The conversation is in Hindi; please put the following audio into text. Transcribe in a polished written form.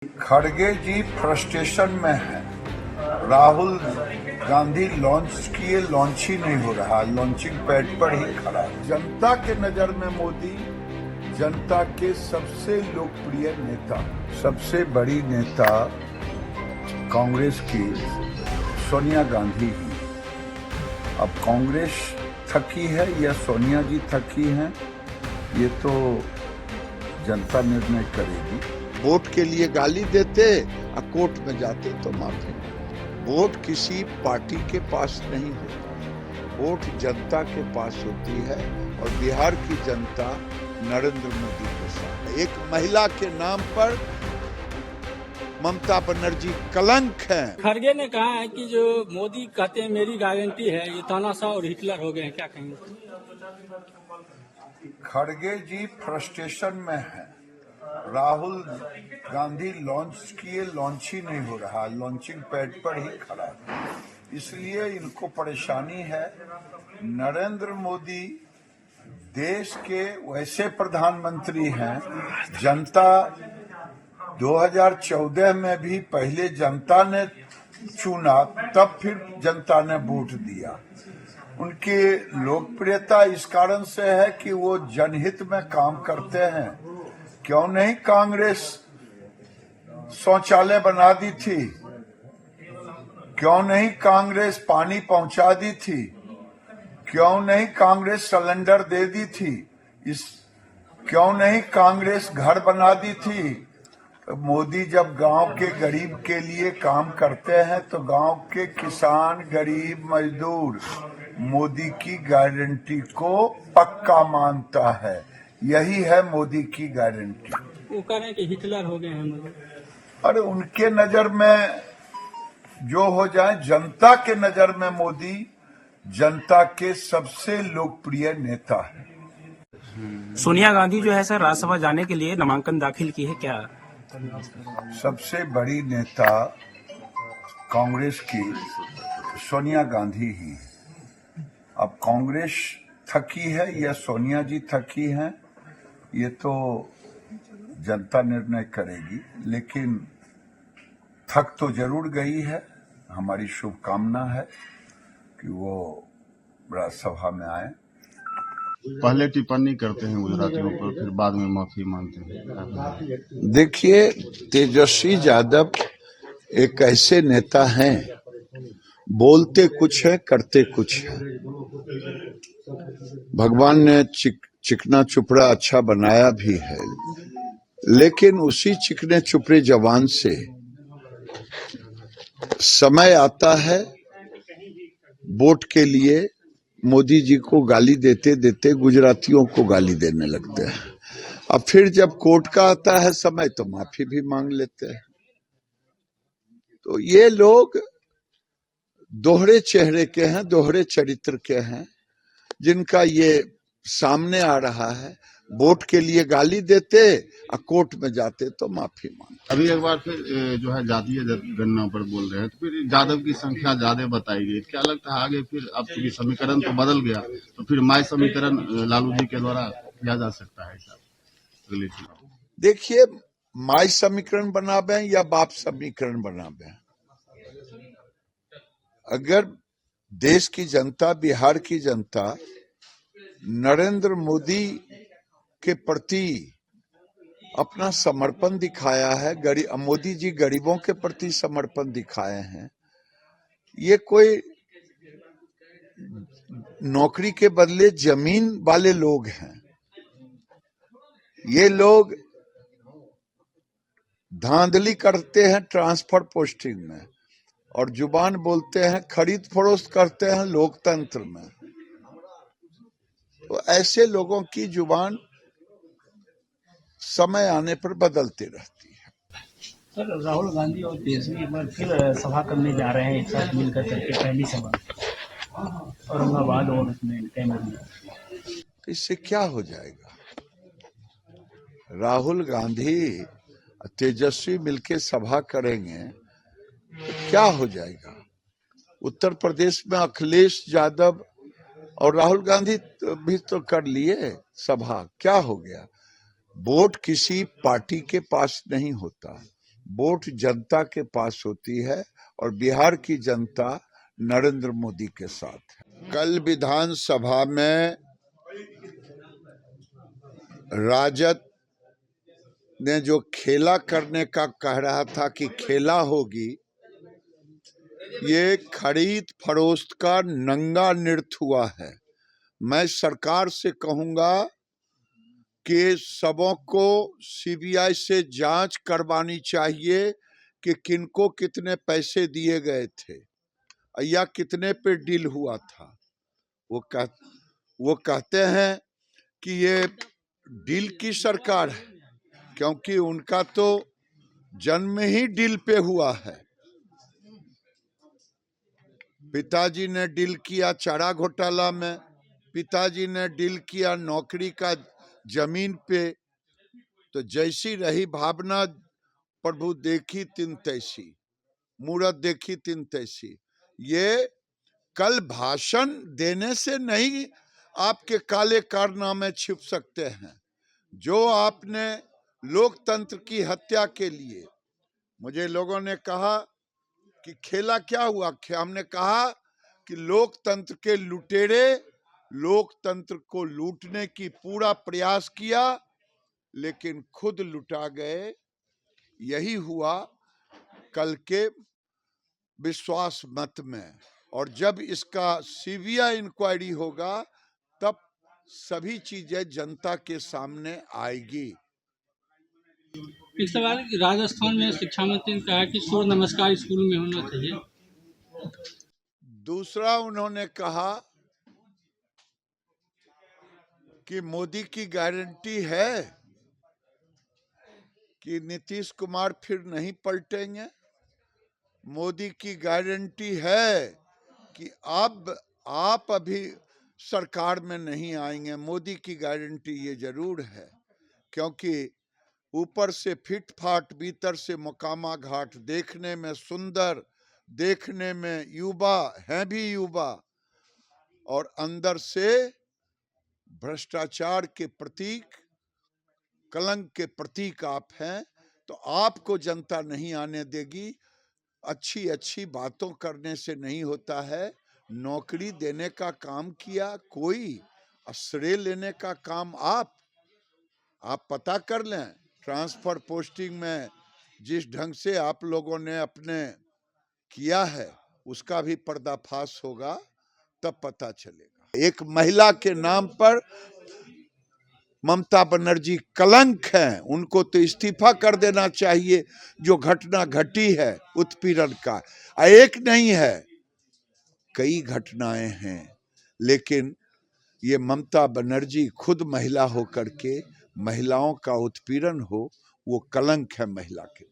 खड़गे जी फ्रस्ट्रेशन में है। राहुल गांधी लॉन्च किए, लॉन्च ही नहीं हो रहा, लॉन्चिंग पैड पर ही खड़ा है। जनता के नजर में मोदी जनता के सबसे लोकप्रिय नेता, सबसे बड़ी नेता कांग्रेस की सोनिया गांधी ही। अब कांग्रेस थकी है या सोनिया जी थकी हैं, ये तो जनता निर्णय करेगी। वोट के लिए गाली देते और कोर्ट में जाते तो माफी। वोट किसी पार्टी के पास नहीं होता, वोट जनता के पास होती है और बिहार की जनता नरेंद्र मोदी के साथ। एक महिला के नाम पर ममता बनर्जी कलंक है। खड़गे ने कहा है कि जो मोदी कहते हैं मेरी गारंटी है, ये तानाशाह और हिटलर हो गए हैं, क्या कहेंगे? खड़गे जी फ्रस्ट्रेशन में है। राहुल गांधी लॉन्च किए, लॉन्च ही नहीं हो रहा, लॉन्चिंग पैड पर ही खड़ा है, इसलिए इनको परेशानी है। नरेंद्र मोदी देश के वैसे प्रधानमंत्री हैं, जनता 2014 में भी पहले जनता ने चुना, तब फिर जनता ने वोट दिया। उनकी लोकप्रियता इस कारण से है कि वो जनहित में काम करते हैं। क्यों नहीं कांग्रेस शौचालय बना दी थी? क्यों नहीं कांग्रेस पानी पहुंचा दी थी? क्यों नहीं कांग्रेस सिलेंडर दे दी थी? क्यों नहीं कांग्रेस घर बना दी थी? मोदी जब गांव के गरीब के लिए काम करते हैं तो गांव के किसान, गरीब, मजदूर मोदी की गारंटी को पक्का मानता है। यही है मोदी की गारंटी। वो कह रहे हैं कि हिटलर हो गए हैं मोदी। अरे उनके नजर में जो हो जाए, जनता के नजर में मोदी जनता के सबसे लोकप्रिय नेता है। सोनिया गांधी जो है सर राज्यसभा जाने के लिए नामांकन दाखिल की है, क्या? सबसे बड़ी नेता कांग्रेस की सोनिया गांधी ही। अब कांग्रेस थकी है या सोनिया जी थकी हैं, ये तो जनता निर्णय करेगी, लेकिन थक तो जरूर गई है। हमारी शुभकामना है कि वो राज्यसभा में आए। पहले टिप्पणी करते हैं गुजरातियों पर, फिर बाद में माफी मांगते हैं। देखिए, तेजस्वी यादव एक ऐसे नेता हैं, बोलते कुछ है करते कुछ है। भगवान ने चिकना चुपड़ा अच्छा बनाया भी है, लेकिन उसी चिकने चुपड़े जवान से समय आता है वोट के लिए मोदी जी को गाली देते देते गुजरातियों को गाली देने लगते हैं। अब फिर जब कोर्ट का आता है समय तो माफी भी मांग लेते हैं। तो ये लोग दोहरे चेहरे के हैं, दोहरे चरित्र के हैं, जिनका ये सामने आ रहा है। वोट के लिए गाली देते और कोर्ट में जाते तो माफी मांगते। अभी एक बार फिर जो है जातीय गणना पर बोल रहे हैं, तो फिर यादव की संख्या ज्यादा बताई गई। क्या लगता है आगे फिर अब चूंकि समीकरण तो बदल गया, तो फिर माई समीकरण लालू जी के द्वारा किया जा सकता है? देखिए, माई समीकरण बनाबे या बाप समीकरण बनाबे, अगर देश की जनता, बिहार की जनता नरेंद्र मोदी के प्रति अपना समर्पण दिखाया है, मोदी जी गरीबों के प्रति समर्पण दिखाए हैं। ये कोई नौकरी के बदले जमीन वाले लोग हैं। ये लोग धांधली करते हैं ट्रांसफर पोस्टिंग में और जुबान बोलते हैं, खरीद फरोख्त करते हैं लोकतंत्र में। तो ऐसे लोगों की जुबान समय आने पर बदलती रहती है। सर राहुल गांधी और तेजस्वी एक बार फिर सभा करने जा रहे हैं, एक साथ मिलकर करके पहली सभा औरंगाबाद और उसमें कैमूर में। इससे क्या हो जाएगा? राहुल गांधी तेजस्वी मिलके सभा करेंगे तो क्या हो जाएगा? उत्तर प्रदेश में अखिलेश यादव और राहुल गांधी भी तो कर लिए सभा, क्या हो गया? वोट किसी पार्टी के पास नहीं होता, वोट जनता के पास होती है और बिहार की जनता नरेंद्र मोदी के साथ है। कल विधानसभा में राजद ने जो खेला करने का कह रहा था कि खेला होगी, ये खरीद फरोख्त का नंगा नृत्य हुआ है। मैं सरकार से कहूंगा कि सबों को सीबीआई से जांच करवानी चाहिए कि किनको कितने पैसे दिए गए थे या कितने पे डील हुआ था। वो कहते हैं कि ये डील की सरकार है, क्योंकि उनका तो जन्म ही डील पे हुआ है। पिताजी ने डील किया चारा घोटाला में, पिताजी ने डील किया नौकरी का जमीन पे। तो जैसी रही भावना प्रभु देखी तिन तैसी, मूरत देखी तिन तैसी। ये कल भाषण देने से नहीं आपके काले कारनामे छिप सकते हैं। जो आपने लोकतंत्र की हत्या के लिए, मुझे लोगों ने कहा कि खेला क्या हुआ, हमने कहा कि लोकतंत्र के लुटेरे लोकतंत्र को लूटने की पूरा प्रयास किया, लेकिन खुद लुटा गए। यही हुआ कल के विश्वास मत में। और जब इसका सीबीआई इंक्वायरी होगा तब सभी चीजें जनता के सामने आएगी। एक सवाल, राजस्थान में शिक्षा मंत्री ने कहा कि सूर्य नमस्कार स्कूल में होना चाहिए। दूसरा उन्होंने कहा कि मोदी की गारंटी है कि नीतीश कुमार फिर नहीं पलटेंगे। मोदी की गारंटी है कि अब आप अभी सरकार में नहीं आएंगे। मोदी की गारंटी ये जरूर है, क्योंकि ऊपर से फिट फाट, भीतर से मुकामा घाट, देखने में सुंदर, देखने में युवा हैं भी युवा, और अंदर से भ्रष्टाचार के प्रतीक, कलंक के प्रतीक आप हैं। तो आपको जनता नहीं आने देगी। अच्छी अच्छी बातों करने से नहीं होता है। नौकरी देने का काम किया कोई, श्रेय लेने का काम आप पता कर लें। ट्रांसफर पोस्टिंग में जिस ढंग से आप लोगों ने अपने किया है, उसका भी पर्दाफाश होगा, तब पता चलेगा। एक महिला के नाम पर ममता बनर्जी कलंक हैं, उनको तो इस्तीफा कर देना चाहिए। जो घटना घटी है उत्पीड़न का, एक नहीं है, कई घटनाएं हैं, लेकिन ये ममता बनर्जी खुद महिला होकर के महिलाओं का उत्पीड़न हो, वो कलंक है महिला के।